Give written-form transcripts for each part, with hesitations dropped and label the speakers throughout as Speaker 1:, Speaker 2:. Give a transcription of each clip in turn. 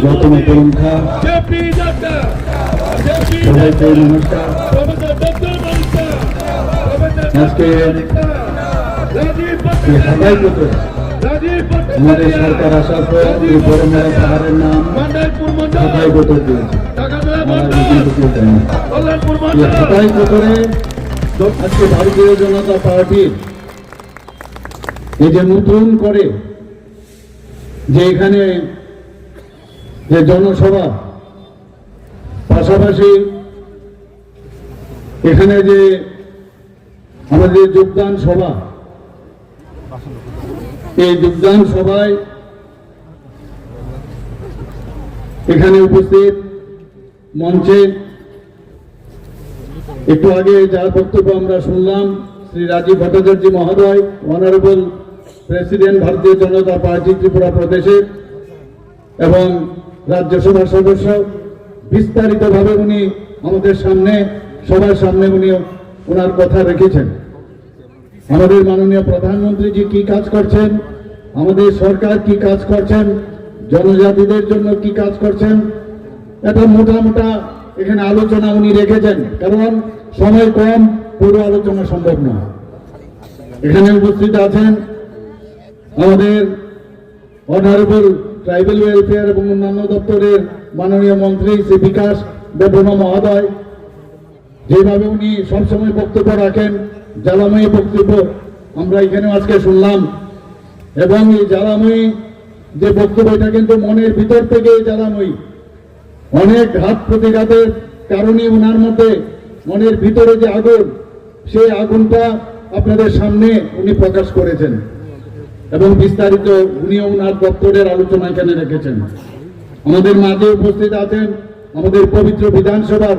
Speaker 1: গৌতম পরীক্ষা সবাইকে নমস্কার। আজকে হাতাই কত আমাদের সরকার আসার পর এই বড় মেলা পাহাড়ের নাম হাতাই কত দিয়েছে। হাতাই কতরে আজকে ভারতীয় জনতা পার্টির এই যে নতুন করে যে এখানে যে জনসভা, পাশাপাশি এখানে যে আমাদের যোগদান সভা, এই যোগদান সভায় এখানে উপস্থিত মঞ্চে একটু আগে যার বক্তব্য আমরা শুনলাম, শ্রী রাজীব ভট্টাচার্য মহোদয়, অনারেবল প্রেসিডেন্ট ভারতীয় জনতা পার্টি ত্রিপুরা প্রদেশের এবং রাজ্যসভার সদস্য, বিস্তারিতভাবে উনি আমাদের সামনে সবার সামনে উনি ওনার কথা রেখেছেন। আমাদের মাননীয় প্রধানমন্ত্রীজি কি কাজ করছেন, আমাদের সরকার কি কাজ করছেন, জনজাতিদের জন্য কি কাজ করছেন, এটা মোটা এখানে আলোচনা উনি রেখেছেন, কারণ সময় কম, পুরো আলোচনা সম্ভব না। এখানে উপস্থিত আছেন আমাদের অনারেবল ট্রাইবেল ওয়েলফেয়ার এবং অন্যান্য দপ্তরের মাননীয় মন্ত্রী শ্রী বিকাশ দেববর্মা মহোদয়, যেভাবে উনি সবসময় বক্তব্য রাখেন, জ্বালাময়ী বক্তব্য আমরা এখানে আজকে শুনলাম। এবং এই জ্বালাময়ী যে বক্তব্য, এটা কিন্তু মনের ভিতর থেকে জ্বালাময়ী। অনেক ঘাত প্রতিঘাতের কারণে ওনার মধ্যে মনের ভিতরে যে আগুন, সেই আগুনটা আপনাদের সামনে উনি প্রকাশ করেছেন এবং বিস্তারিত উনিও ওনার দপ্তরের আলোচনা এখানে রেখেছেন। আমাদের মাঝে উপস্থিত আছেন আমাদের পবিত্র বিধানসভার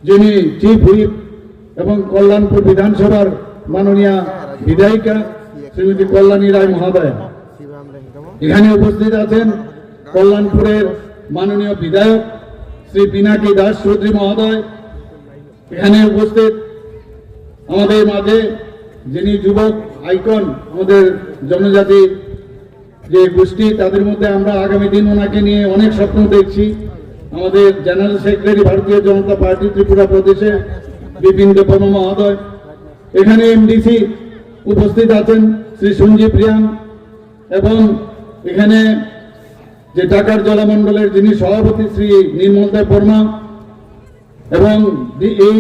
Speaker 1: যিনি চিফ হুইপ এবং কল্যাণপুর বিধানসভার মাননীয়া বিধায়িকা শ্রীমতী কল্যাণী রায় মহোদয়। এখানে উপস্থিত আছেন কল্যাণপুরের মাননীয় বিধায়ক শ্রী পিনাকি দাস চৌধুরী মহোদয়। এখানে উপস্থিত আমাদের মাঝে যিনি যুবক আইকন, আমাদের জনজাতি যে গোষ্ঠী, তাদের মধ্যে আমরা আগামী দিন ওনাকে নিয়ে অনেক স্বপ্ন দেখছি, আমাদের জেনারেল সেক্রেটারি ভারতীয় জনতা পার্টি ত্রিপুরা প্রদেশে বিপিন দেববর্মা মহোদয়। এখানে এমডিসি উপস্থিত আছেন শ্রী সঞ্জীব রিয়াং, এবং এখানে যে টাকার জলামণ্ডলের যিনি সভাপতি শ্রী নির্মল দেব বর্মা, এবং এই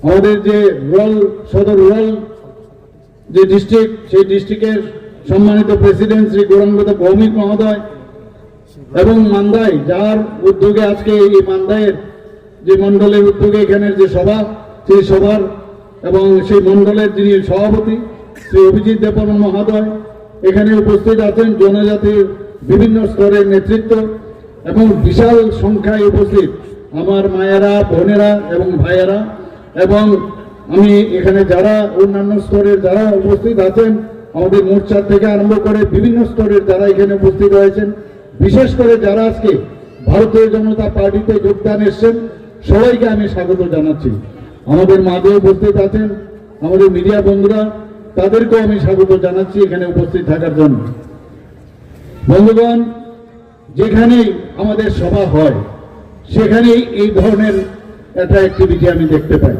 Speaker 1: আমাদের যে রুরাল সদর রুরাল যে ডিস্ট্রিক্ট, সেই ডিস্ট্রিক্টের সম্মানিত প্রেসিডেন্ট শ্রী গৌরাঙ্গদেব ভৌমিক মহোদয়, এবং মান্দাই, যার উদ্যোগে আজকে এই মান্দাইয়ের যে মন্ডলের উদ্যোগে এখানের যে সভা, সেই সভার এবং সেই মন্ডলের যিনি সভাপতি শ্রী অভিজিৎ দেববর্মা মহোদয়। এখানে উপস্থিত আছেন জনজাতির বিভিন্ন স্তরের নেতৃত্ব এবং বিশাল সংখ্যায় উপস্থিত আমার মায়েরা, বোনেরা এবং ভাইয়েরা, এবং আমি এখানে যারা অন্যান্য স্তরের যারা উপস্থিত আছেন, আমাদের মোর্চার থেকে আরম্ভ করে বিভিন্ন স্তরের যারা এখানে উপস্থিত হয়েছেন, বিশেষ করে যারা আজকে ভারতীয় জনতা পার্টিতে যোগদান এসছেন, সবাইকে আমি স্বাগত জানাচ্ছি। আমাদের মাঝে উপস্থিত আছেন আমাদের মিডিয়া বন্ধুরা, তাদেরকেও আমি স্বাগত জানাচ্ছি এখানে উপস্থিত থাকার জন্য। বন্ধুগণ, যেখানেই আমাদের সভা হয় সেখানেই এই ধরনের একটা অ্যাক্টিভিটি আমি দেখতে পাই।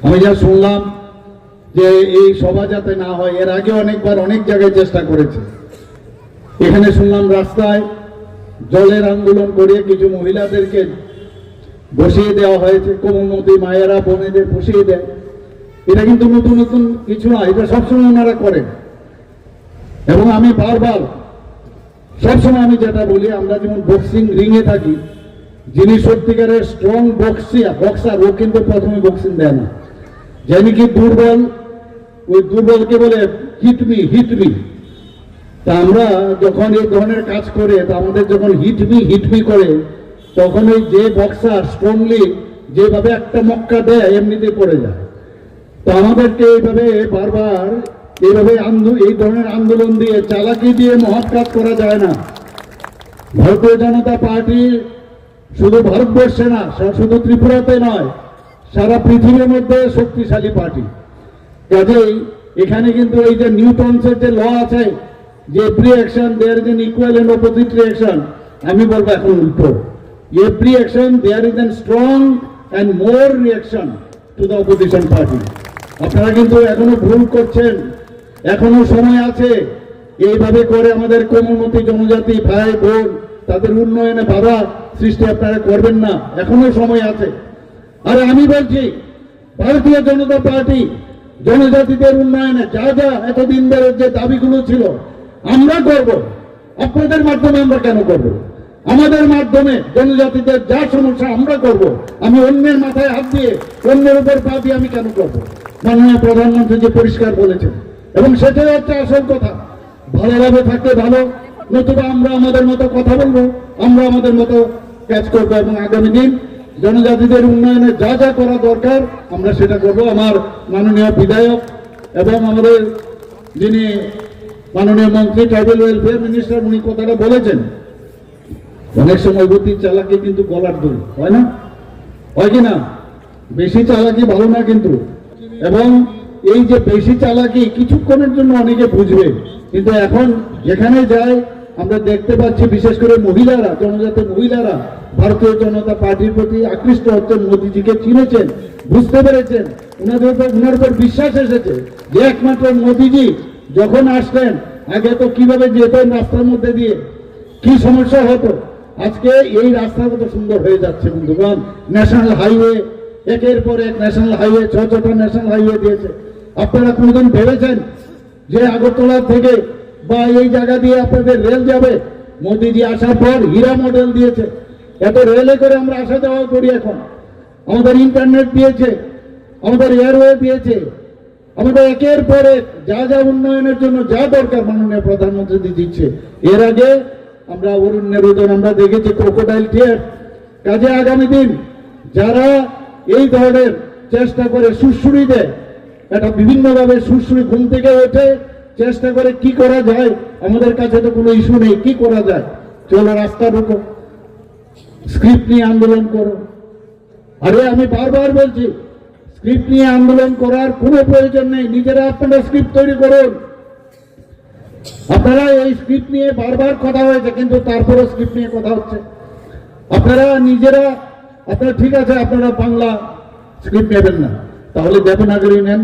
Speaker 1: আমি যা শুনলাম যে এই সভা যাতে না হয়, এর আগে অনেকবার অনেক জায়গায় চেষ্টা করেছে। এখানে শুনলাম রাস্তায় জলের আন্দোলন করে কিছু মহিলাদেরকে বসিয়ে দেওয়া হয়েছে, কোমলমতি মায়েরা বোনেদের বসিয়ে দেয়। এটা কিন্তু নতুন নতুন কিছু না, এটা সবসময় ওনারা করেন। এবং আমি বারবার সবসময় আমি যেটা বলি, আমরা যেমন বক্সিং রিংয়ে থাকি, যিনি সত্যিকারের স্ট্রং বক্সার, ও কিন্তু প্রথমে বক্সিং দেয় না। যিনি কি দুর্বল, ওই দুর্বলকে বলে হিটমি। তা আমরা যখন এই ধরনের কাজ করে, তা আমাদের যখন হিটমি করে, তখন ওই যে বক্সার স্ট্রংলি যেভাবে একটা মক্কা দেয় এমনিতে পড়ে যায়। তো আমাদেরকে এইভাবে বারবার এইভাবে এই ধরনের আন্দোলন দিয়ে, চালাকি দিয়ে মহৎ কাজ করা যায় না। ভারতীয় জনতা পার্টি শুধু ভারতবর্ষে না, শুধু ত্রিপুরাতে নয়, সারা পৃথিবীর মধ্যে শক্তিশালী পার্টি। কাজেই এখানে কিন্তু এই যে নিউটনসের যে ল আছে, যে every action there is an equal and opposite reaction, আমি বলবো এখন উল্টো। Every action there is an strong and more reaction to the opposition party. আপনারা কিন্তু এখনো ভুল করছেন, এখনো সময় আছে। এইভাবে করে আমাদের কোমলমতি জনজাতি ভাই বোন তাদের উন্নয়নে বাধা সৃষ্টি আপনারা করবেন না, এখনো সময় আছে। আর আমি বলছি ভারতীয় জনতা পার্টি জনজাতিদের উন্নয়নে যা যা এতদিন ধরে যে দাবিগুলো ছিল আমরা করব, আপনাদের মাধ্যমে আমরা কেন করব? আমাদের মাধ্যমে জনজাতিদের যা সমস্যা আমরা করব। আমি অন্যের মাথায় হাত দিয়ে অন্যের উপর পা দিয়ে আমি কেন করব? মাননীয় প্রধানমন্ত্রী যে পরিষ্কার বলেছেন, এবং সেটাই হচ্ছে আসল কথা। ভালোভাবে থাকতে ভালো, নতুবা আমরা আমাদের মতো কথা বলবো, আমরা আমাদের মতো কাজ করবো, এবং আগামী দিন জনজাতিদের উন্নয়নে যা যা করা দরকার আমরা সেটা করব। আমার মাননীয় বিধায়ক এবং আমাদের যিনি মাননীয় মন্ত্রী ট্রাইবাল ওয়েলফেয়ার মিনিস্টার, উনি কথাটা বলেছেন, অনেক সময় বুদ্ধি চালাকি কিন্তু গলার দড়ি হয় না, হয় কি না? বেশি চালাকি ভালো না কিন্তু। এবং এই যে বেশি চালাকি কিছুক্ষণের জন্য অনেকে বুঝবে, কিন্তু এখন যেখানে যায় আমরা দেখতে পাচ্ছি বিশেষ করে মহিলারা, জনজাতি মহিলারা ভারতীয় জনতা পার্টির প্রতি আকৃষ্ট হচ্ছেন, মোদিজিকে চিনেছেন, বুঝতে পেরেছেন, ওনার উপর বিশ্বাস এসেছে যে একমাত্র মোদিজি যখন আসলেন আগে তো কিভাবে যেতেন রাস্তার মধ্যে দিয়ে, কি সমস্যা হতো, আজকে এই রাস্তা কত সুন্দর হয়ে যাচ্ছে বন্ধুগণ। ন্যাশনাল হাইওয়ে, একের পর এক ন্যাশনাল হাইওয়ে, ছটা ন্যাশনাল হাইওয়ে দিয়েছে। আপনারা কোনোদিন ভেবেছেন যে আগরতলা থেকে বা এই জায়গা দিয়ে আপনাদের রেল যাবে? মোদিজি আসার পর হীরা মডেল দিয়েছে, এত রেলে করে আমরা আসা যাওয়া করি। এখন আমাদের ইন্টারনেট দিয়েছে, আমাদের এয়ারওয়ে দিয়েছে, আমাদের একের পর এক যা যা উন্নয়নের জন্য যা দরকার মাননীয় প্রধানমন্ত্রী দিচ্ছে। এর আগে আমরা অরণ্যের উদয় আমরা দেখেছি, ক্রোকোডাইল টিয়ার। কাজে আগামী দিন যারা এই ধরনের চেষ্টা করে সুশ্রুড়ি দেয়, এটা বিভিন্নভাবে সুশ্রুড়ি ঘুম থেকে ওঠে চেষ্টা করে কি করা যায়, আমাদের কাছে তো কোনো ইস্যু নেই, কি করা যায়, চলো রাস্তা ঢুকো, স্ক্রিপ্ট নিয়ে আন্দোলন করো। আরে আমি বারবার বলছি স্ক্রিপ্ট নিয়ে আন্দোলন করার কোনো প্রয়োজন নেই, নিজেরা আপনারা স্ক্রিপ্ট তৈরি করুন। আপনারা এই স্ক্রিপ্ট নিয়ে বারবার কথা হয়েছে, কিন্তু তারপরে স্ক্রিপ্ট নিয়ে কথা হচ্ছে। আপনারা নিজেরা, আপনারা ঠিক আছে আপনারা বাংলা স্ক্রিপ্ট নেবেন না, তাহলে দেবনাগরী নেন।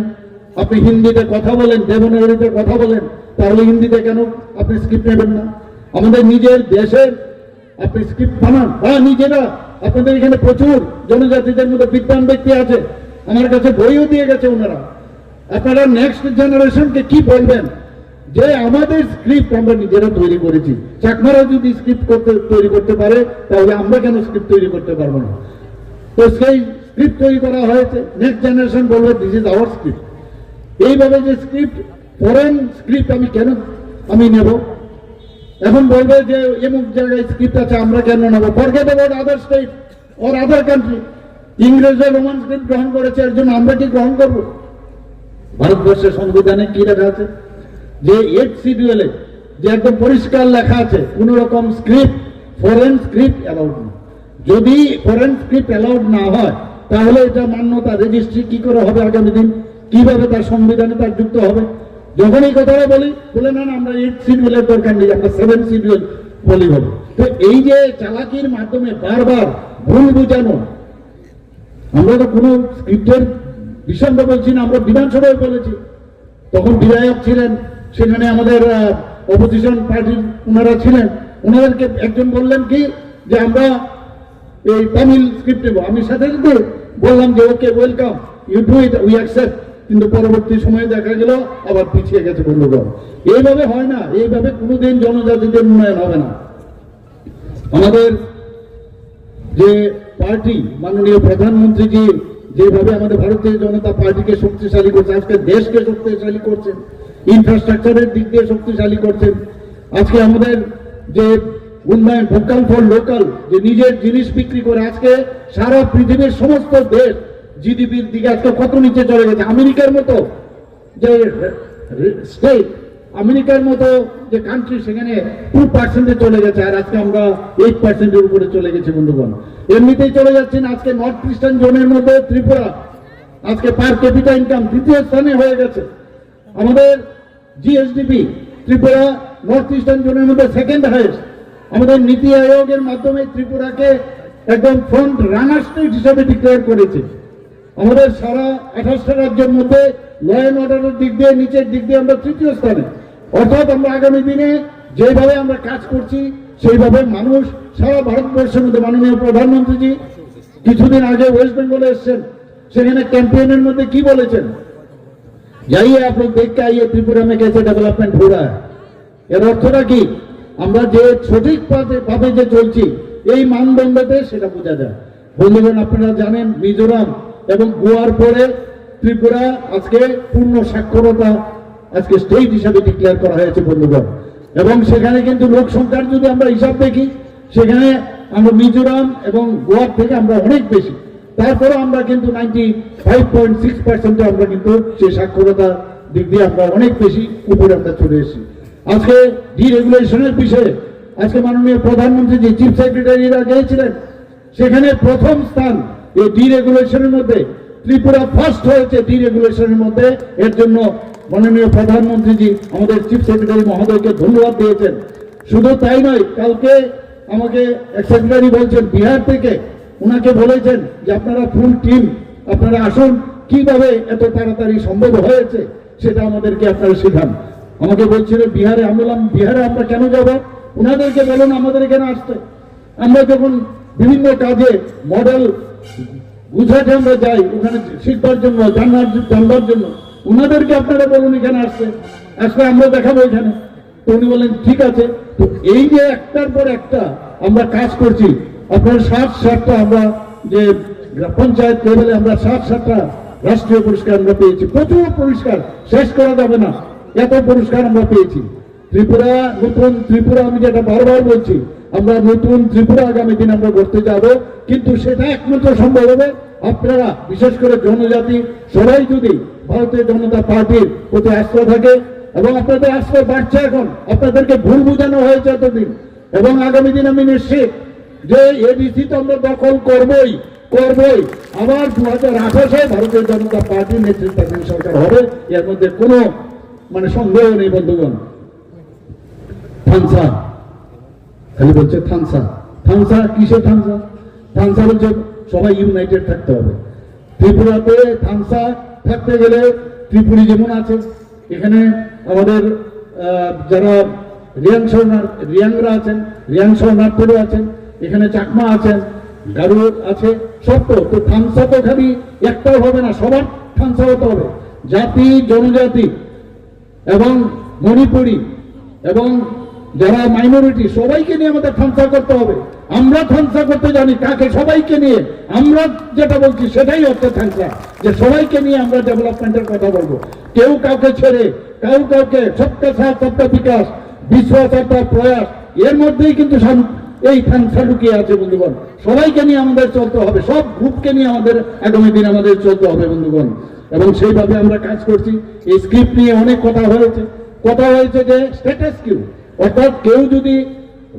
Speaker 1: আপনি হিন্দিতে কথা বলেন, দেবনাগরীতে কথা বলেন, তাহলে হিন্দিতে কেন আপনি স্ক্রিপ্ট নেবেন না? আমাদের নিজের দেশের আপনি স্ক্রিপ্ট বানান, বা নিজেরা, আপনাদের এখানে প্রচুর জনজাতিদের মধ্যে বিদ্বান ব্যক্তি আছে, আমার কাছে বইও দিয়ে গেছে ওনারা। আপনারা নেক্সট জেনারেশনকে কি বলবেন যে আমাদের স্ক্রিপ্ট আমরা নিজেরা তৈরি করেছি, চাকমারা যদি স্ক্রিপ্ট তৈরি করতে পারে তাহলে আমরা কেন স্ক্রিপ্ট তৈরি করতে পারবো না? তো সেই স্ক্রিপ্ট তৈরি করা হয়েছে, নেক্সট জেনারেশন বলবে দিস ইজ আওয়ার স্ক্রিপ্ট। এইভাবে যে স্ক্রিপ্ট, ফরেন স্ক্রিপ্ট আমি কেন আমি নেব? এখন বলবে যে এমুক জায়গায় স্ক্রিপ্ট আছে আমরা কেন নেবো? Forget about other state or other country. ইংরেজরা রোমান স্ক্রিপ্ট গ্রহণ করেছে, এর জন্য আমরা কি গ্রহণ করবো? ভারতবর্ষের সংবিধানে কি লেখা আছে যে 8 শিডিউলে যে একদম পরিষ্কার লেখা আছে কোন রকম স্ক্রিপ্ট, ফরেন স্ক্রিপ্ট অ্যালাউড না। যদি ফরেন স্ক্রিপ্ট অ্যালাউড না হয় তাহলে এটা মান্যতা রেজিস্ট্রি কি করে হবে আগামী দিন? কিভাবে তার সংবিধানে তার যুক্ত হবে? যখন এই কথাটা বলে না আমরা 8 শিডিউলের দরকার নেই, আমরা 7 শিডিউল বলি হবে। তো এই যে চালাকির মাধ্যমে বারবার ভুল বুঝানো, আমরা তো কোনো স্ক্রিপ্টের বিষয় বলছি না, আমরা বিধানসভায় বলেছি, তখন বিধায়ক ছিলেন, সেখানে আমাদের অপোজিশন পার্টির ওনারা ছিলেন, ওনাদেরকে একজন বললেন কি যে আমরা এই তামিল স্ক্রিপ্ট নেব। আমি সাথে সাথে বললাম যে okay welcome, you do it, we accept. কিন্তু পরবর্তী সময়ে দেখা গেল আবার পিছিয়ে গেছে বন্ধুগণ। এইভাবে হয় না, এইভাবে কোনোদিন জনজাতিদের উন্নয়ন হবে না। আমাদের যে পার্টি মাননীয় প্রধানমন্ত্রীজি যেভাবে আমাদের ভারতীয় জনতা পার্টিকে শক্তিশালী করছে, আজকে দেশকে শক্তিশালী করছেন, ইনফ্রাস্ট্রাকচারের দিক দিয়ে শক্তিশালী করছেন। আজকে আমাদের যে উন্নয়ন, ভোকাল ফর লোকাল, যে নিজের জিনিস বিক্রি করে আজকে সারা পৃথিবীর সমস্ত দেশ জিডিপির দিকে আজকে কত নিচে চলে গেছে। আমেরিকার মতো যে স্টেট, আমেরিকার মতো যে কান্ট্রি, সেখানে 2% চলে গেছে, আর আজকে আমরা 8% উপরে চলে গেছি বন্ধুগণ। এমনিতেই চলে যাচ্ছে না। আজকে নর্থ ইস্টার্ন জোনের মধ্যে ত্রিপুরা আজকে পার ক্যাপিটা ইনকাম 2য় স্থানে হয়ে গেছে। আমাদের জিএসডিপি ত্রিপুরা নর্থ ইস্টার্ন জোনের মধ্যে সেকেন্ড হাইয়েস্ট। আমাদের নীতি আয়োগের মাধ্যমে ত্রিপুরাকে একদম ফ্রন্ট রানার স্টেট হিসেবে ডিক্লেয়ার করেছে। আমাদের সারা 28টা রাজ্যের মধ্যে ল অ্যান্ড অর্ডারের দিক দিয়ে নিচের দিক দিয়ে আমরা তৃতীয় স্থানে। অর্থাৎ আমরা আগামী দিনে যেভাবে আমরা কাজ করছি সেইভাবে মানুষ সারা ভারতবর্ষের মধ্যে, মাননীয় প্রধানমন্ত্রীজি কিছুদিন আগে ওয়েস্ট বেঙ্গলে এসছেন, সেখানে ক্যাম্পেইনের মধ্যে কি বলেছেন, जाइए आप लोग देख के आइए त्रिपुरा में कैसे डेवलपमेंट हो रहा है। এর অর্থটা কি, আমরা যে সঠিক ভাবে যে চলছি এই মানদণ্ডতে সেটা বোঝা যায়। বন্ধুগণ, আপনারা জানেন মিজোরাম এবং গোয়ার পরে ত্রিপুরা আজকে পূর্ণ সাক্ষরতা আজকে স্টেট হিসাবে ডিক্লেয়ার করা হয়েছে বন্ধুগণ। এবং সেখানে কিন্তু লোক সংখ্যার যদি আমরা হিসাব দেখি, সেখানে আমরা মিজোরাম এবং গোয়ার থেকে আমরা অনেক বেশি। তারপরে আমরা কিন্তু 95.6% আমরা কিন্তু সেই সাক্ষরতা দিক দিয়ে আমরা অনেক বেশি উপরে আমরা চলে এসেছি। আজকে ডিরেগুলেশনের বিষয়ে আজকে মাননীয় প্রধানমন্ত্রী যে চিফ সেক্রেটারিরা গিয়েছিলেন, সেখানে প্রথম স্থান এই ডিরেগুলেশনের মধ্যে ত্রিপুরা ফার্স্ট হয়েছে ডিরেগুলেশনের মধ্যে। এর জন্য মাননীয় প্রধানমন্ত্রীজি আমাদের চিফ সেক্রেটারি মহোদয়কে ধন্যবাদ দিয়েছেন। শুধু তাই নয়, কালকে আমাকে এক সেক্রেটারি বলছেন বিহার থেকে, উনাকে বলেছেন যে আপনারা ফুল টিম আপনারা আসুন, কিভাবে এত তাড়াতাড়ি সম্ভব হয়েছে সেটা আমাদেরকে আপনারা শেখান। আমাকে বলছিলেন বিহারে, আমি বললাম বিহারে আমরা কেন যাব, ওনাদেরকে বলুন আমাদের এখানে আসতে। আমরা যখন বিভিন্ন কাজে মডেল গুজরাটে আমরা যাই ওখানে শিখবার জন্য, জানবার জন্য, ওনাদেরকে আপনারা বলুন এখানে আসতে, আসলে আমরা দেখাবো এখানে। তো উনি বললেন ঠিক আছে। তো এই যে একটার পর একটা আমরা কাজ করছি, আপনার 60-60টা আমরা যে পঞ্চায়েত লেভেলে আমরা 60-60টা রাষ্ট্রীয় পুরস্কার আমরা পেয়েছি, প্রচুর পুরস্কার, শেষ করা যাবে না, এত পুরস্কার আমরা পেয়েছি। ত্রিপুরা, নতুন ত্রিপুরা, আমি যেটা বারবার বলছি, আমরা নতুন ত্রিপুরা আগামী দিন আমরা করতে যাব, কিন্তু সেটা একমাত্র সম্ভব হবে আপনারা, বিশেষ করে জনজাতি সবাই যদি ভারতীয় জনতা পার্টির প্রতি আস্থা থাকে। এবং আপনাদের আস্থা বাড়ছে এখন, আপনাদেরকে ভুল বোঝানো হয়েছে এতদিন। এবং আগামী দিন আমি নিশ্চিত যে এডিসি তো আমরা দখল করবই। আবার 2028-এ ভারতীয় জনতা পার্টির নেতৃত্বাধীন সরকার হবে, এর মধ্যে কোনো সন্দেহ নেই বন্ধুগণ। থানসা খালি বলছে থানসা কিসে থানসা বলছে সবাই ইউনাইটেড থাকতে হবে। ত্রিপুরাতে থানসা থাকতে গেলে ত্রিপুরি যেমন আছে, এখানে আমাদের যারা রিয়াংরা আছেন, রিয়াং শরণার্থীরা আছেন, এখানে চাকমা আছেন, গারু আছে, সব তো থানসা তো খালি একটাও হবে না, সবার থানসা হতে হবে। জাতি, জনজাতি এবং মণিপুরি এবং যারা মাইনরিটি সবাইকে নিয়ে আমাদের থানসা করতে হবে। আমরা থানসা করতে জানি কাকে, সবাইকে নিয়ে। আমরা যেটা বলছি সেটাই হচ্ছে থানসা, যে সবাইকে নিয়ে আমরা ডেভেলপমেন্টের কথা বলবো। কেউ কাউকে ছেড়ে, কাউকে সবকা সাথ সবকা বিকাশ, বিশ্বাস একটা প্রয়াস, এর মধ্যেই কিন্তু এই থানসা লুকিয়ে আছে বন্ধুগণ। সবাইকে নিয়ে আমাদের চলতে হবে, সব গ্রুপকে নিয়ে আমাদের আগামী দিন আমাদের চলতে হবে বন্ধুগণ। এবং সেইভাবে আমরা কাজ করছি। এই স্ক্রিপ্ট নিয়ে অনেক কথা হয়েছে যে স্ট্যাটাস কিউ, অর্থাৎ কেউ যদি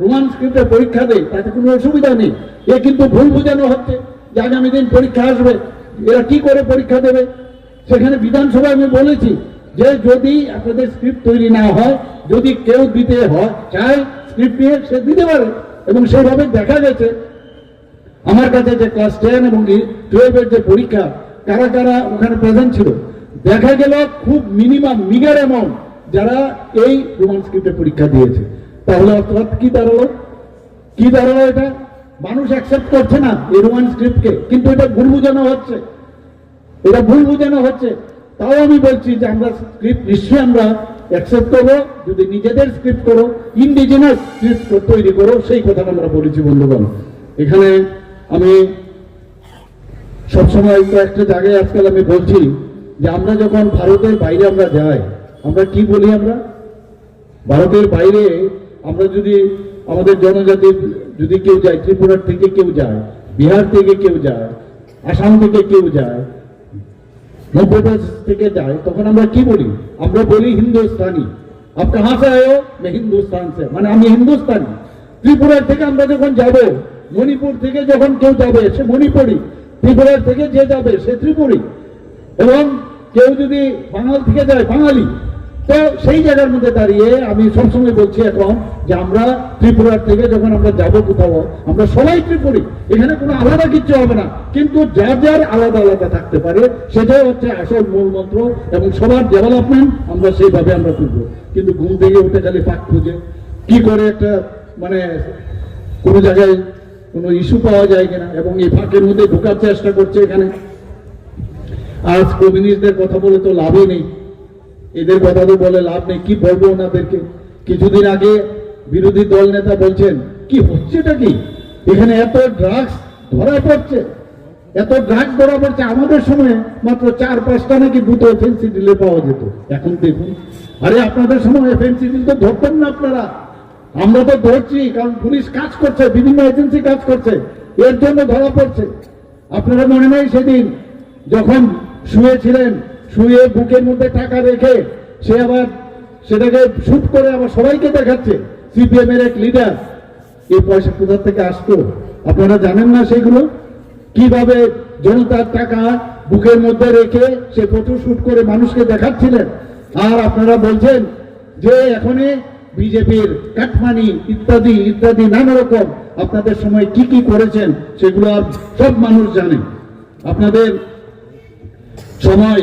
Speaker 1: রোমান স্ক্রিপ্টে পরীক্ষা দেয় তাতে কোনো অসুবিধা নেই। এ কিন্তু ভুল বোঝানো হচ্ছে যে আগামী দিন পরীক্ষা আসবে, এরা কি করে পরীক্ষা দেবে। সেখানে বিধানসভায় আমি বলেছি যে যদি আপনাদের স্ক্রিপ্ট তৈরি না হয়, যদি কেউ দিতে চায় স্ক্রিপ্ট নিয়ে, সে দিতে পারে। এবং সেইভাবে দেখা গেছে আমার কাছে যে ক্লাস 10 এবং 12-এর যে পরীক্ষা, কারা ওখানে প্রেজেন্ট ছিল, দেখা গেল খুব মিনিমাম মিগার অ্যামাউন্ট যারা এই রোমান স্ক্রিপ্টে পরীক্ষা দিয়েছে। তাহলে অর্থাৎ কি দাঁড়ালো এটা মানুষ অ্যাকসেপ্ট করছে না এই রোমান স্ক্রিপ্টকে, কিন্তু এটা ভুল বোঝানো হচ্ছে। তাও আমি বলছি যে আমরা স্ক্রিপ্ট নিশ্চয়ই আমরা অ্যাকসেপ্ট করবো, যদি নিজেদের স্ক্রিপ্ট করো, ইন্ডিজিনাস স্ক্রিপ্ট তৈরি করো, সেই কথাটা আমরা বলেছি বন্ধুগণ। এখানে আমি সবসময় একটা জায়গায় আজকাল আমি বলছি যে আমরা যখন ভারতের বাইরে আমরা যাই, আমরা কি বলি, আমরা ভারতের বাইরে আমরা যদি আমাদের জনজাতির যদি কেউ যায়, ত্রিপুরার থেকে কেউ যায়, বিহার থেকে কেউ যায়, আসাম থেকে কেউ যায়, মধ্যপ্রদেশ থেকে যায়, তখন আমরা কি বলি, আমরা বলি হিন্দুস্তানি। আপ কাহা সে আয়ে হো? मैं हिंदुस्तान से, মানে আমি হিন্দুস্তানি। ত্রিপুরার থেকে আমরা যখন যাব, মণিপুর থেকে যখন কেউ যাবে সে মণিপুরি, ত্রিপুরার থেকে যে যাবে সে ত্রিপুরি, এবং কেউ যদি বাঙাল থেকে যায় বাঙালি, তো সেই জায়গার মধ্যে দাঁড়িয়ে আমি সবসময় বলছি এখন যে আমরা ত্রিপুরার থেকে যখন আমরা যাবো কোথাও আমরা সবাই ত্রিপুরি, এখানে কোনো আলাদা কিচ্ছু হবে না, কিন্তু যার যার আলাদা আলাদা থাকতে পারে সেটাই হচ্ছে আসল মূল মন্ত্র, এবং সবার ডেভেলপমেন্ট আমরা সেইভাবে আমরা তুলবো। কিন্তু ঘুম থেকে উঠে খালি ফাঁক খুঁজে কি করে একটা মানে কোনো জায়গায় কোনো ইস্যু পাওয়া যায় কিনা, এবং এই ফাঁকের মধ্যে ঢোকার চেষ্টা করছে এখানে। আজ কমিউনিস্টদের কথা বলে তো লাভই নেই, এদের কথা তো বলে লাভ নেই, কি বলবো ওনাদেরকে। কিছুদিন আগে বিরোধী দল নেতা বলছেন কি হচ্ছেটা কি, এখানে এত ড্রাগস ধরা পড়ছে, এত ড্রাগস ধরা পড়ছে, আমাদের সময় মাত্র 4-5টা নাকি দুটো ফেন্সিডিলে পাওয়া যেত, এখন দেখুন। আরে আপনাদের সময় ফেন্সিডিল তো ধরতেন না আপনারা, আমরা তো ধরছি, কারণ পুলিশ কাজ করছে, বিভিন্ন এজেন্সি কাজ করছে, এর জন্য ধরা পড়ছে। আপনারা মনে নাই সেদিন যখন শুয়েছিলেন, শুয়ে বুকের মধ্যে টাকা রেখে সে আবার সেটাকে শুট করে আবার সবাইকে দেখাচ্ছে, সিপিএম এর এক লিডার। এই পয়সা কোথা থেকে আসতো আপনারা জানেন না? সেগুলো কিভাবে জনতার টাকা বুকের মধ্যে রেখে সে ফটো শুট করে মানুষকে দেখাচ্ছিলেন। আর আপনারা বলছেন যে এখনই বিজেপির কাটমানি ইত্যাদি ইত্যাদি নানা রকম আপনাদের সময় কি কি করেছেন সেগুলো আর সব মানুষ জানে। আপনাদের সময়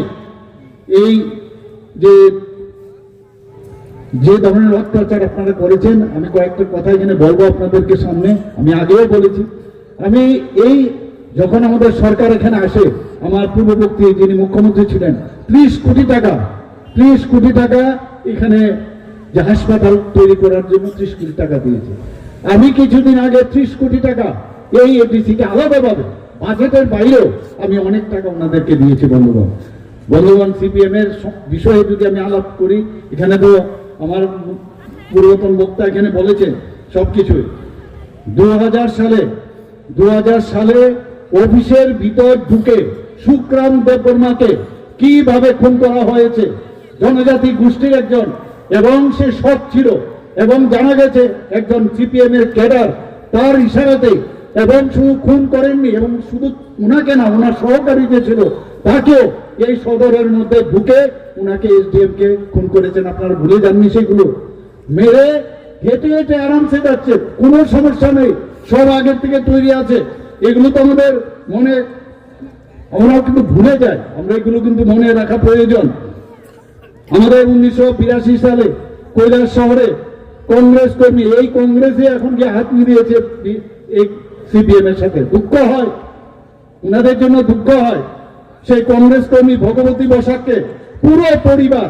Speaker 1: এই যে ধরনের অত্যাচার আপনারা করেছেন, আমি কয়েকটা কথা এখানে বলবো আপনাদেরকে সামনে, আমি আগেও বলেছি। আমি এই যখন আমাদের সরকার এখানে আসে, আমার পূর্ববর্তী যিনি মুখ্যমন্ত্রী ছিলেন 30 কোটি টাকা এখানে যে হাসপাতাল তৈরি করার জন্য 30 কোটি টাকা দিয়েছে। আমি কিছুদিন আগে 30 কোটি টাকা এই এডিসিকে আলাদাভাবে বাজেটের বাইরেও আমি অনেক টাকা ওনাদেরকে দিয়েছি। বন্ধুগণ সিপিএম এর বিষয়ে যদি আমি আলাপ করি, এখানে তো আমার পূর্বতন বক্তা এখানে বলেছেন সবকিছুই। 2000 সালে অফিসের ভিতর ঢুকে সুকরাম দেববর্মাকে কিভাবে খুন করা হয়েছে, জনজাতি গোষ্ঠীর একজন, এবং সে সৎ ছিল, এবং জানা গেছে একজন সিপিএম এর ক্যাডার তার ইশারাতে, এবং শুধু খুন করেননি, এবং শুধু উনাকে না, ওনার সহকারী যে ছিল তাকেও এই সদরের মধ্যে ঢুকে উনাকে এসডিএম কে খুন করেছেন। আপনারা ভুলে যাননি সেগুলো? মেরে হেঁটে হেঁটে আরামসে যাচ্ছে, কোনো সমস্যা নেই, সব আগের থেকে তৈরি আছে। এগুলো তো আমাদের মনে, আমরাও কিন্তু ভুলে যাই, আমরা এগুলো কিন্তু মনে রাখা প্রয়োজন। আমাদের 1982 সালে কৈলাস শহরে কংগ্রেস কর্মী, এই কংগ্রেসে এখন গিয়ে হাত মিলিয়েছে এই সিপিএম এর সাথে। দুঃখ হয়, উনাদের জন্য দুঃখ হয়। সেই কংগ্রেস কর্মী ভগবতী বসাককে পুরো পরিবার,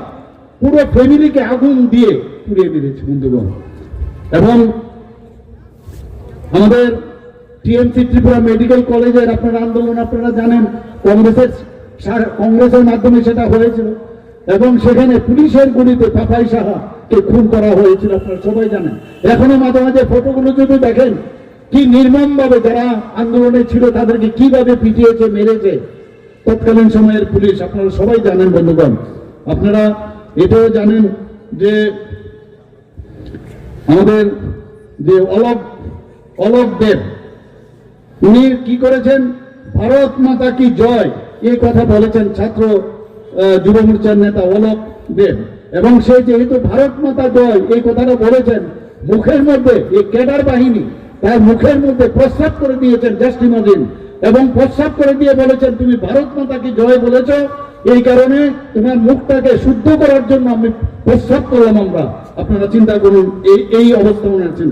Speaker 1: পুরো ফ্যামিলিকে আগুন দিয়ে পুড়িয়ে দিয়েছে বন্ধুগণ। এবং আমাদের টিএমসি ত্রিপুরা মেডিকেল কলেজের আপনারা আন্দোলন আপনারা জানেন, কংগ্রেসের মাধ্যমে সেটা হয়েছিল, এবং সেখানে পুলিশের গুলিতে পাপাই সাহাকে খুন করা হয়েছিল, আপনারা সবাই জানেন। এখনো মাঝে মাঝে ফটোগুলো যদি দেখেন কি নির্মম ভাবে যারা আন্দোলনে ছিল তাদেরকে কিভাবে পিটিয়েছে, মেরেছে তৎকালীন সময়ের পুলিশ, আপনারা সবাই জানেন বন্ধুগণ। আপনারা এটাও জানেন যে আমাদের যে অলোক দেব, উনি কি করেছেন, ভারত মাতা কি জয় এই কথা বলেছেন ছাত্র যুব মোর্চার নেতা অলোক দেব, এবং সে যেহেতু ভারত মাতা জয় এই কথাটা বলেছেন, মুখের মধ্যে এই ক্যাডার বাহিনী তার মুখের মধ্যে প্রস্রাব করে দিয়েছেন জাস্ট ইমাজিন, এবং প্রস্রাব করে দিয়ে বলেছেন তুমি ভারত মাতা কি জয় বলেছ, এই কারণে তোমার মুখটাকে শুদ্ধ করার জন্য আমি প্রস্রাব করলাম আমরা। আপনারা চিন্তা করুন এই অবস্থা মনে আছেন।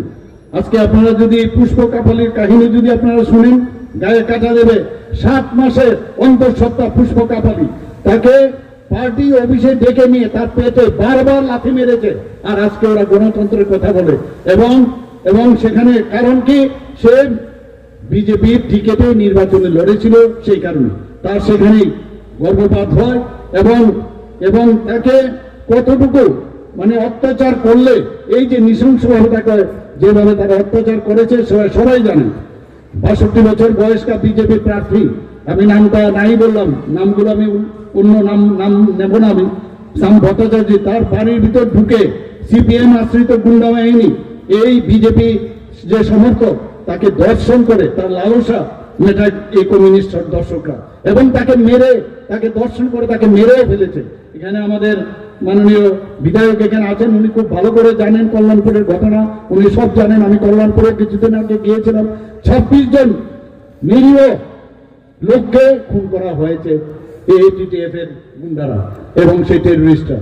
Speaker 1: আজকে আপনারা যদি পুষ্প কাপালির কাহিনী যদি আপনারা শুনেন, গায়ে কাটা দেবে। 7 মাসের অন্তঃসত্ত্বা পুষ্প কাপালি, তাকে পার্টি অফিসে ডেকে নিয়ে তার পেটে বারবার লাথি মেরেছে, আর আজকে ওরা গণতন্ত্রের কথা বলে। এবং সেখানে কারণ কি, সে বিজেপির টিকেটে নির্বাচনে লড়েছিল, সেই কারণে তার সেখানেই গর্ভপাত হয়। এবং তাকে কতটুকু মানে অত্যাচার করলে, এই যে নৃশংসভাবে তাকে যেভাবে তারা অত্যাচার করেছে সবাই জানেন। 62 বছর বয়স্কা বিজেপি প্রার্থী, আমি নামটা নাই বললাম, নামগুলো আমি অন্য নাম নেব না, আমি শ্যাম ভট্টাচার্য, তার বাড়ির ভিতর ঢুকে সিপিএম আশ্রিত গুন্ডা বাহিনী, এই বিজেপি যে সমর্থক তাকে দর্শন করে, তার লালসা মেটায় এই কমিউনিস্ট দর্শকরা, এবং তাকে মেরে, তাকে দর্শন করে তাকে মেরেও ফেলেছে। এখানে আমাদের মাননীয় বিধায়ক এখানে আছেন, উনি খুব ভালো করে জানেন কল্যাণপুরের ঘটনা, উনি সব জানেন। আমি কল্যাণপুরে কিছুদিন আগে গিয়েছিলাম, 26 জন নিরীহ লোককে খুন করা হয়েছে এটিটিএফ এর গুন্ডারা এবং সেই টেররিস্টরা।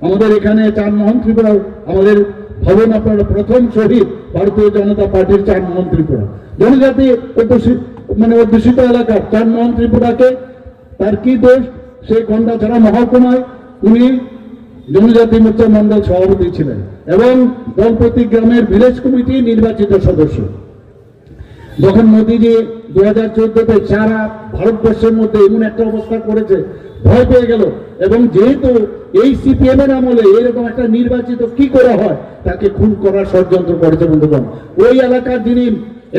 Speaker 1: আমাদের এখানে চানমোহন ত্রিপুরা, আমাদের ভবন আপনারা প্রথম শহীদ ভারতীয় জনতা পার্টির চানমোহন ত্রিপুরা, জনজাতি অধ্যুষিত এলাকার চানমোহন ত্রিপুরাকে তার কি দোষ? সেই গন্ডাছড়া মহকুমায় উনি জনজাতি মোর্চা মন্ডল সভাপতি ছিলেন এবং দলপতি গ্রামের ভিলেজ কমিটি নির্বাচিত সদস্য। যখন মোদীজি 2014-তে সারা ভারতবর্ষের মধ্যে এমন একটা অবস্থা করেছে, ভয় পেয়ে গেল, এবং যেহেতু এই সিপিএম এর আমলে এরকম একটা নির্বাচিত কি করে হয়, তাকে খুন করার ষড়যন্ত্র করেছে বন্ধুগণ। ওই এলাকার যিনি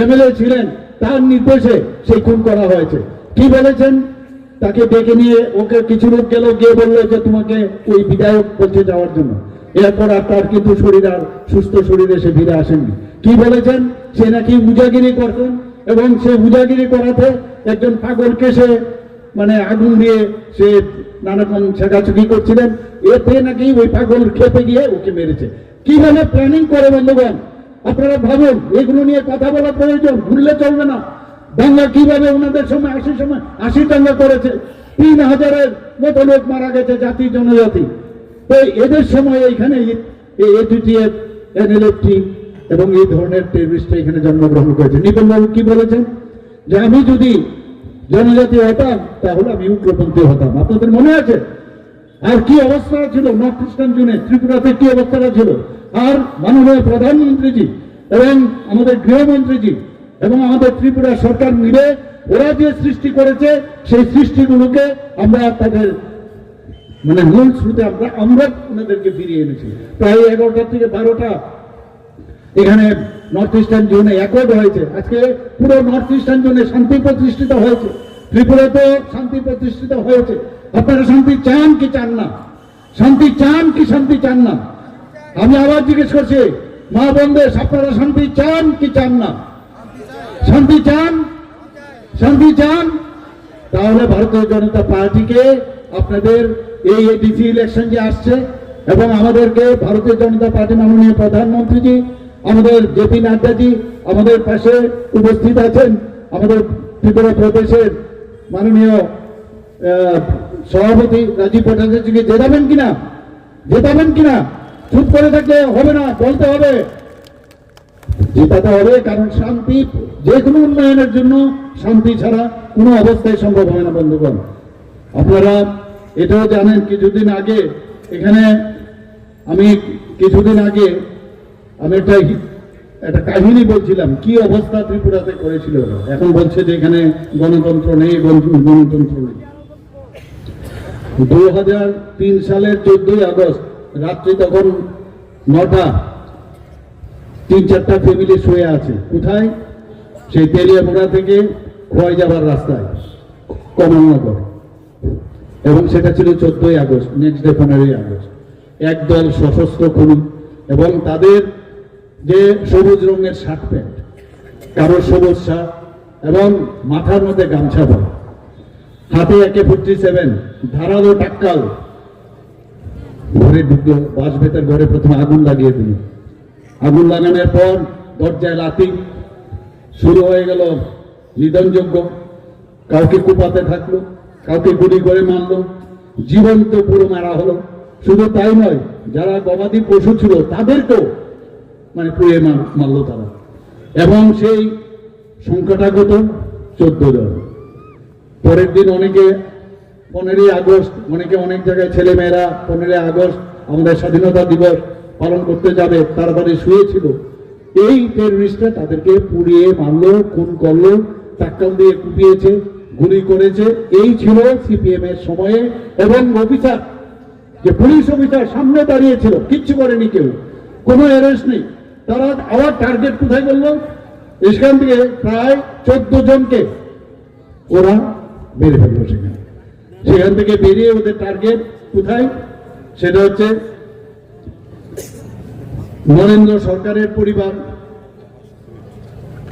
Speaker 1: এমএলএ ছিলেন তার নির্দেশে সেই খুন করা হয়েছে। কি বলেছেন? তাকে ডেকে নিয়ে ওকে কিছু লোক গেল, গিয়ে বললো যে তোমাকে ওই বিধায়ক বলছে যাওয়ার জন্য। এরপর আর তার কিন্তু শরীর আর সুস্থ শরীরে সে ফিরে আসেননি। কি বলেছেন? সে নাকি উজাগিরি করতেন এবং সে উজাগিরি করাতে একজন পাগলকে সে আগুন দিয়ে সে নানারকম ছেঁকাছুকি করছিলেন, এতে নাকি ওই পাগল খেপে গিয়ে ওকে মেরেছে। কিভাবে প্ল্যানিং করে বন্ধুগণ, আপনারা ভাবুন, এগুলো নিয়ে কথা বলা প্রয়োজন, ভুললে চলবে না। দাঙ্গা কিভাবে ওনাদের সময় 80 দাঙ্গা করেছে, 3000-এর মতো লোক মারা গেছে জাতি জনজাতি। তো এদের সময় এইখানে এটিটিএফ, এনএলএফটি এবং এই ধরনের টেররিস্ট এখানে জন্মগ্রহণ করেছে। নিপনবাবু কি বলেছেন? যে আমি যদি জনজাতি হতাম তাহলে আমি উগ্রপন্থী হতাম। আপনাদের মনে আছে? আর কি অবস্থা ছিল নর্থ ইস্টার্ন জোনে, ত্রিপুরাতে কি অবস্থাটা ছিল? আর মাননীয় প্রধানমন্ত্রীজি এবং আমাদের গৃহমন্ত্রীজি এবং আমাদের ত্রিপুরা সরকার মিলে ওরা যে সৃষ্টি করেছে, সেই সৃষ্টিগুলোকে আমরা তাদের মূল স্রোতে আমরা ওনাদেরকে ফিরিয়ে এনেছি। প্রায় 11টা থেকে 12টা এখানে নর্থ ইস্টার্ন জোনে অ্যাকর্ড হয়েছে। আজকে পুরো নর্থ ইস্টার্ন জোনে শান্তি প্রতিষ্ঠিত হয়েছে, ত্রিপুরাতে শান্তি প্রতিষ্ঠিত হয়েছে। আপনারা শান্তি চান কি চান না? শান্তি চান কি শান্তি চান না? আমি আবার জিজ্ঞেস করছি, মা বোনদের, আপনারা শান্তি চান কি চান না? শান্তি চান? শান্তি চান? তাহলে ভারতীয় জনতা পার্টিকে আপনাদের এই ডিসি ইলেকশন যে আসছে এবং আমাদেরকে ভারতীয় জনতা পার্টি মাননীয় প্রধানমন্ত্রীজি, আমাদের জেপি নাড্ডাজি আমাদের পাশে উপস্থিত আছেন, আমাদের ত্রিপুরা প্রদেশের মাননীয় সভাপতি রাজীব ভট্টাচার্যকে জেতাবেন কিনা? জেতাবেন কিনা? চুপ করে থাকলে হবে না, বলতে হবে, জেতাতে হবে। কারণ শান্তি, যে কোনো উন্নয়নের জন্য শান্তি ছাড়া কোনো অবস্থায় সম্ভব হয় না বন্ধুগণ। আপনারা এটাও জানেন, কিছুদিন আগে এখানে আমি একটা কাহিনী বলছিলাম, কি অবস্থা ত্রিপুরাতে করেছিল। এখন বলছে যে এখানে গণতন্ত্র নেই, গণতন্ত্র নেই। 2003 সালের 14ই আগস্ট রাত্রি তখন 9টা, 3-4টা ফ্যামিলি শুয়ে আছে। কোথায়? সেই তেলিয়ামুড়া থেকে খোয়াই যাবার রাস্তায়, কমলনগর। এবং সেটা ছিল 14ই আগস্ট, নেক্সট ডে 15ই আগস্ট। একদল সশস্ত্র খুনি এবং তাদের যে সবুজ রঙের শার্ট প্যান্ট, কারো সবুজ শার্ট এবং মাথার মধ্যে গামছা পরা, হাতে AK-47, ধারালো টাক্কাল, ঘরে ঢুকলো, বাস ভেতর ঘরে প্রথমে আগুন লাগিয়ে দিল। আগুন লাগানোর পর দরজায় লাথি, শুরু হয়ে গেল নিধনযজ্ঞ। কাউকে কুপাতে থাকলো, কাউকে গুলি করে মারলো, জীবন্ত পুরো মারা হলো। শুধু তাই নয়, যারা গবাদি পশু ছিল তাদেরকেও পুড়িয়ে মারলো তারা। এবং সেই সংখ্যাটা কত? 14 জন। পরের দিন অনেকে 15ই আগস্ট, অনেকে অনেক জায়গায় ছেলেমেয়েরা 15ই আগস্ট আমাদের স্বাধীনতা দিবস পালন করতে যাবে, তাড়াতাড়ি শুয়েছিল। এই টেররিস্টরা তাদেরকে পুড়িয়ে মারলো, খুন করলো, টাক্কাল দিয়ে কুপিয়েছে, গুলি করেছে। এই ছিল সিপিএম এর সময়ে। এবং অফিসার, যে পুলিশ অফিসার সামনে দাঁড়িয়েছিল, কিচ্ছু করেনি কেউ, কোনো অ্যারেস্ট নেই। তারা আবার টার্গেট কোথায় করলো? এখান থেকে প্রায় 14 জনকে ওরা মেরে ফেললো। সেখান থেকে বেরিয়ে ওদের টার্গেট কোথায়? সেটা হচ্ছে নরেন্দ্র সরকারের পরিবার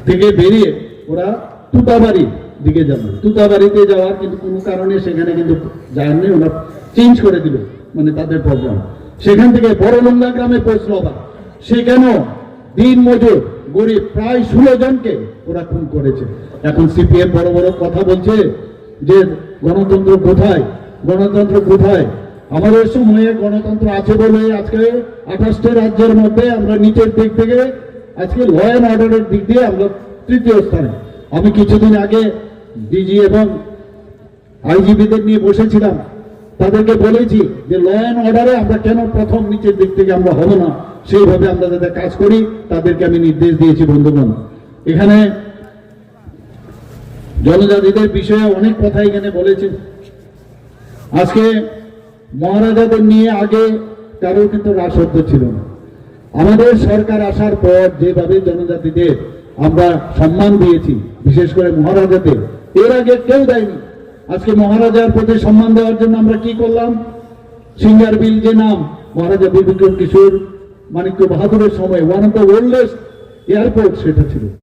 Speaker 1: থেকে বেরিয়ে ওরা তুতাবাড়ি দিকে যাবে। তুতাবাড়িতে যাওয়ার কিন্তু কোনো কারণে সেখানে কিন্তু যায়নি, ওরা চেঞ্জ করে দিল। মানে তাদের প্রোগ্রাম। সেখান থেকে বড়লুঙ্গা গ্রামে পৌঁছলো আবার, সেখানেও দিন মজুর গরিব প্রায় 16 জনকে ওরা খুন করেছে। এখন সিপিএম বড় বড় কথা বলছে যে গণতন্ত্র কোথায়, গণতন্ত্র কোথায়। আমাদের সময়ে গণতন্ত্র আছে বলে আজকে 28টা রাজ্যের মধ্যে আমরা নিচের দিক থেকে আজকে ল অ্যান্ড অর্ডারের দিক দিয়ে আমরা তৃতীয় স্থানে। আমি কিছুদিন আগে ডিজি এবং আইজিপিদের নিয়ে বসেছিলাম, তাদেরকে বলেছি যে ল অ্যান্ড অর্ডারে আমরা কেন প্রথম নিচের দিক থেকে আমরা হব না, সেইভাবে আমরা যাতে কাজ করি তাদেরকে আমি নির্দেশ দিয়েছি। বন্ধুগণ, এখানে জনজাতিদের বিষয়ে অনেক কথা এখানে বলেছেন। আজকে মহারাজাদের নিয়ে আগে কারোর কিন্তু রাজশব্দ ছিল না। আমাদের সরকার আসার পর যেভাবে জনজাতিদের আমরা সম্মান দিয়েছি, বিশেষ করে মহারাজাদের, এর আগে কেউ দেয়নি। আজকে মহারাজার প্রতি সম্মান দেওয়ার জন্য আমরা কি করলাম, সিঙ্গার বিল যে নাম, মহারাজা বিক্রম কিশোর মানিক্য বাহাদুরের সময় one of the oldest airport সেটা ছিল।